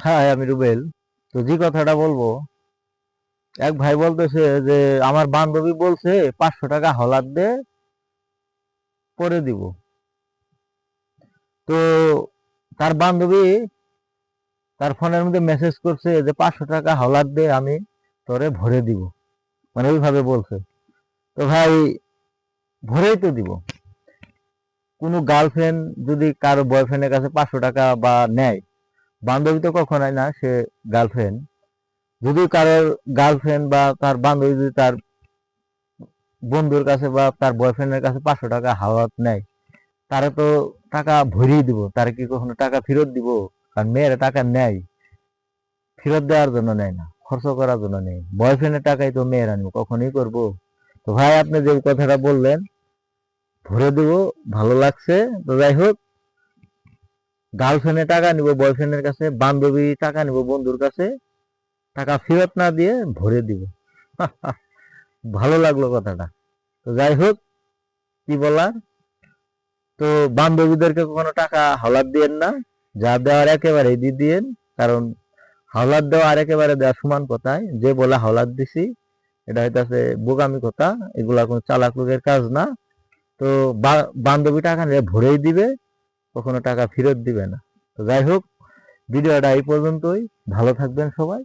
হ্যাঁ, আমি রুবেল। তো যে কথাটা বলবো, এক ভাই বলতেছে যে আমার বান্ধবী বলছে 500 টাকা হলার দে, পরে দিব। তো তার বান্ধবী তার ফোনের মধ্যে মেসেজ করছে যে 500 টাকা হলার দে, আমি তোরে ভরে দিব। মানে ওইভাবে বলছে। তো ভাই, ভরেই তো দিব। কোনো গার্লফ্রেন্ড যদি কারো বয়ফ্রেন্ডের কাছে 500 টাকা বা নেয়, বান্ধবী তো কখনোই না সে গার্লফ্রেন্ড। যদি কারোর গার্লফ্রেন্ড বা তার বান্ধবী যদি তার বন্ধুর কাছে বা তার বয়ফ্রেন্ডের কাছে 500 টাকা হাওলাত নেয়, তারা তো টাকা ভরিয়ে দিব। তারা কি কখনো টাকা ফেরত দিব? কারণ মেয়েরা টাকা নেয় ফেরত দেওয়ার জন্য, নেয় না খরচ করার জন্য নেই। বয়ফ্রেন্ডের টাকাই তো মেয়েরা নিব, কখনোই করবো? তো ভাই, আপনি যে কথাটা বললেন ভরে দেব, ভালো লাগছে। তো যাই হোক, গার্লফ্রেন্ডের টাকা নিব বয়ফ্রেন্ডের কাছে, বান্ধবী টাকা নিব বন্ধুর কাছে, টাকা ফেরত না দিয়ে ভরে দিব। ভালো লাগলো কথাটা। তো যাই হোক, কি বলার। তো বান্ধবীদেরকে কখনো টাকা হাওলাত দিয়েন না। যা দেওয়ার একেবারে দিয়ে দিয়েন। কারণ হাওলাত দেওয়া আর একেবারে দেওয়া সমান কথায়। যে বলে হাওলাত দিছি, এটা হইতাছে বোকামি কথা। এগুলা কোনো চালাক লোকের কাজ না। তো বান্ধবী টাকা নিয়ে ভরেই দিবে, কখনো টাকা ফেরত দিবে না। তো যাই হোক, ভিডিওটা এই পর্যন্তই। ভালো থাকবেন সবাই।